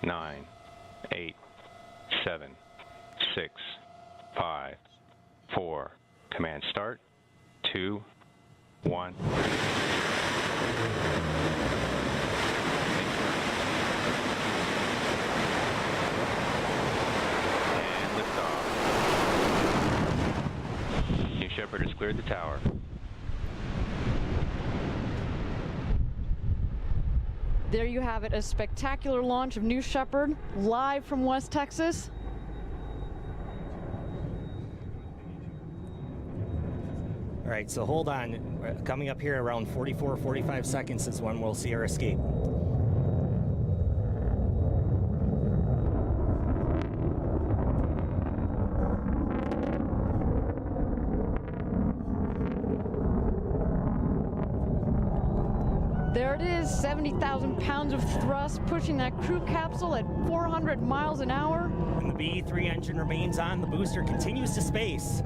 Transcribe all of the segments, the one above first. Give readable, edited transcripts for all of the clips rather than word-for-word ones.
9, 8, 7, 6, 5, 4. Command start. 2, 1. And liftoff. New Shepard has cleared the tower. There you have it, a spectacular launch of New Shepard, live from West Texas. All right, so hold on. Coming up here around 44, 45 seconds is when we'll see our escape. There it is, 70,000 pounds of thrust pushing that crew capsule at 400 miles an hour. And the BE-3 engine remains on. The booster continues to space.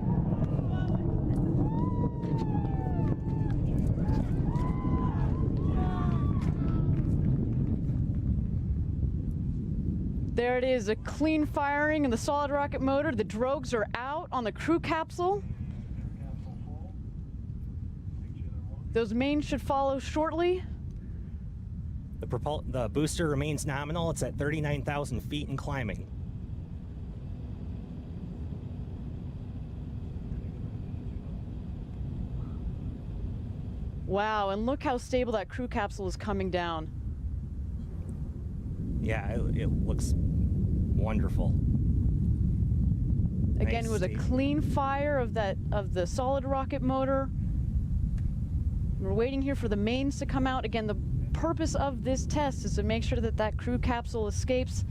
There it is, a clean firing in the solid rocket motor. The drogues are out on the crew capsule. Those mains should follow shortly. The booster remains nominal. It's at 39,000 feet and climbing. Wow, and look how stable that crew capsule is coming down. Yeah, it looks wonderful. Again, Nice it was a stable. clean fire of the solid rocket motor. We're waiting here for the mains to come out. Again, the purpose of this test is to make sure that that crew capsule escapes,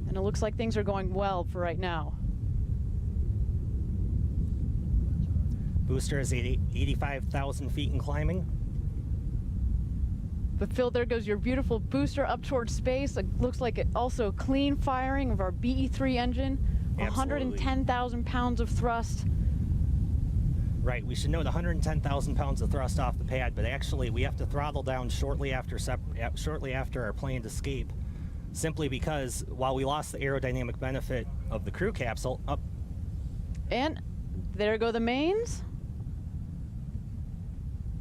and it looks like things are going well for right now. Booster is at 85,000 feet and climbing. But Phil, there goes your beautiful booster up towards space. It looks like it also clean firing of our BE-3 engine. Absolutely. 110,000 pounds of thrust. Right, we should note 110,000 pounds of thrust off the pad, but actually we have to throttle down shortly after our planned escape, simply because while we lost the aerodynamic benefit of the crew capsule, And there go the mains.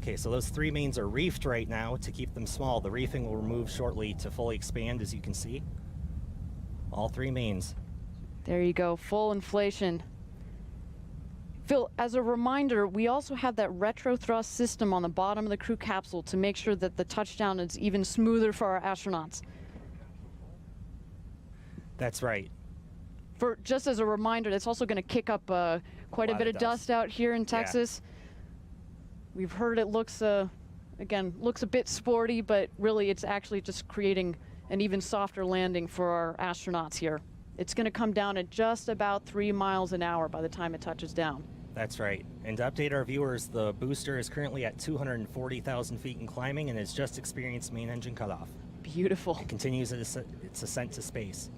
Okay, so those 3 mains are reefed right now to keep them small. The reefing will remove shortly to fully expand, as you can see. All 3 mains. There you go, full inflation. Phil, as a reminder, we also have that retro thrust system on the bottom of the crew capsule to make sure that the touchdown is even smoother for our astronauts. That's right. For just as a reminder, that's also going to kick up quite a bit of dust out here in Texas. We've heard it looks, again, looks a bit sporty, but really it's actually just creating an even softer landing for our astronauts here. It's going to come down at just about 3 miles an hour by the time it touches down. That's right. And to update our viewers, the booster is currently at 240,000 feet and climbing and has just experienced main engine cutoff. Beautiful. It continues its ascent to space.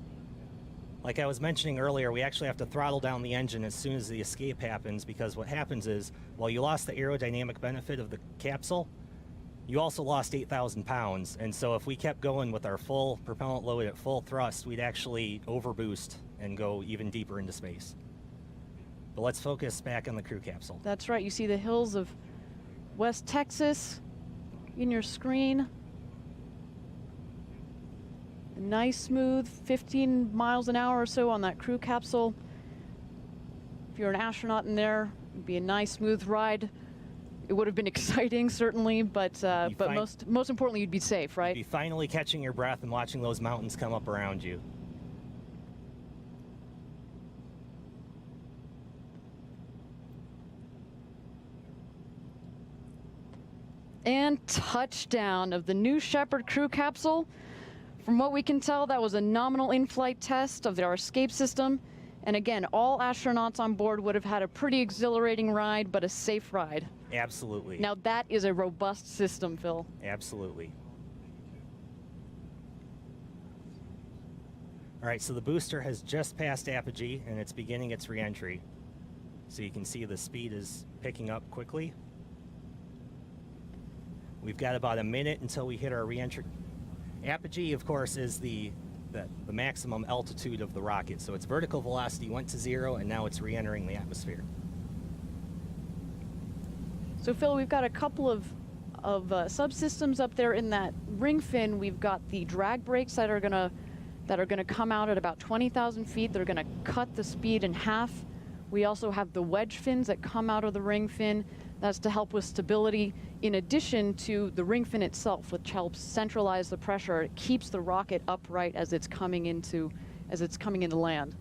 Like I was mentioning earlier, we actually have to throttle down the engine as soon as the escape happens, because what happens is, while you lost the aerodynamic benefit of the capsule, you also lost 8,000 pounds. And so if we kept going with our full propellant load at full thrust, we'd actually overboost and go even deeper into space. But let's focus back on the crew capsule. That's right. You see the hills of West Texas in your screen. A nice, smooth 15 miles an hour or so on that crew capsule. If you're an astronaut in there, it'd be a nice, smooth ride. It would have been exciting, certainly, but most importantly, you'd be safe, right? You'd be finally catching your breath and watching those mountains come up around you. And touchdown of the New Shepard crew capsule. From what we can tell, that was a nominal in-flight test of our escape system. And again, all astronauts on board would have had a pretty exhilarating ride, but a safe ride. Absolutely. Now that is a robust system, Phil. Absolutely. All right, so the booster has just passed apogee and it's beginning its re-entry. So you can see the speed is picking up quickly. We've got about a minute until we hit our re-entry. Apogee, of course, is the the maximum altitude of the rocket. So its vertical velocity went to 0, and now it's re-entering the atmosphere. So Phil, we've got a couple of subsystems up there in that ring fin. We've got the drag brakes that are gonna come out at about 20,000 feet. They're gonna cut the speed in half. We also have the wedge fins that come out of the ring fin. That's to help with stability, in addition to the ring fin itself, which helps centralize the pressure. It keeps the rocket upright as it's coming into land.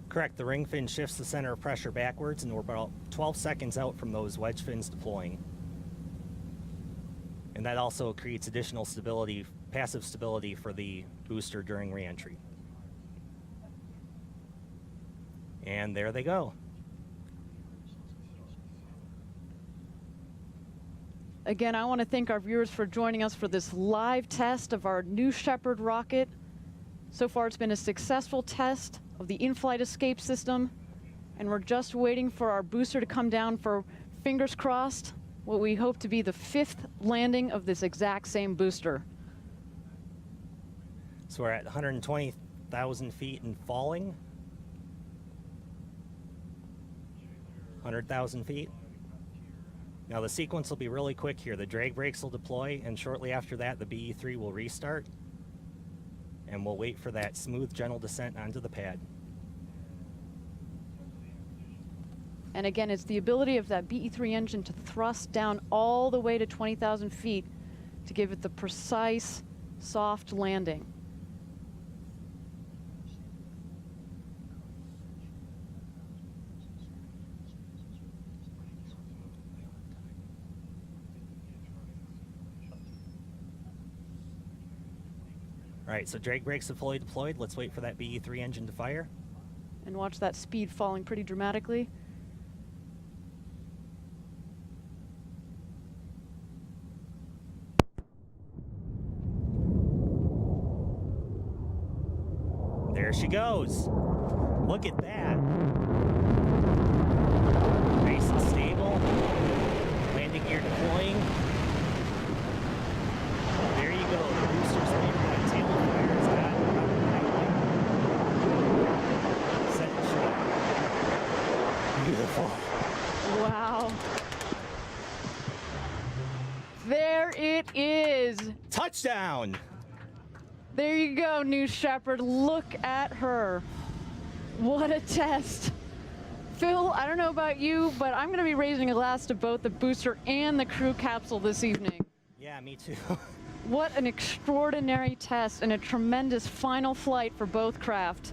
Correct. The ring fin shifts the center of pressure backwards, and we're about 12 seconds out from those wedge fins deploying. And that also creates additional stability, passive stability for the booster during re-entry. And there they go. Again, I want to thank our viewers for joining us for this live test of our new Shepard rocket. So far, it's been a successful test of the in-flight escape system, and we're just waiting for our booster to come down for, fingers crossed, what we hope to be the 5th landing of this exact same booster. So we're at 120,000 feet and falling. 100,000 feet. Now the sequence will be really quick here. The drag brakes will deploy, and shortly after that the BE-3 will restart. And we'll wait for that smooth, gentle descent onto the pad. And again, it's the ability of that BE-3 engine to thrust down all the way to 20,000 feet to give it the precise, soft landing. All right, so drag brakes are fully deployed. Let's wait for that BE-3 engine to fire. And watch that speed falling pretty dramatically. There she goes. Look at that. Nice and stable. Landing gear deploying. There you go. The booster's landing. That tail fire is got set it short. Beautiful. Wow. There it is. Touchdown. There you go, new Shepard. Look at her. What a test. Phil, I don't know about you, but I'm going to be raising a glass to both the booster and the crew capsule this evening. Yeah, me too. What an extraordinary test and a tremendous final flight for both craft.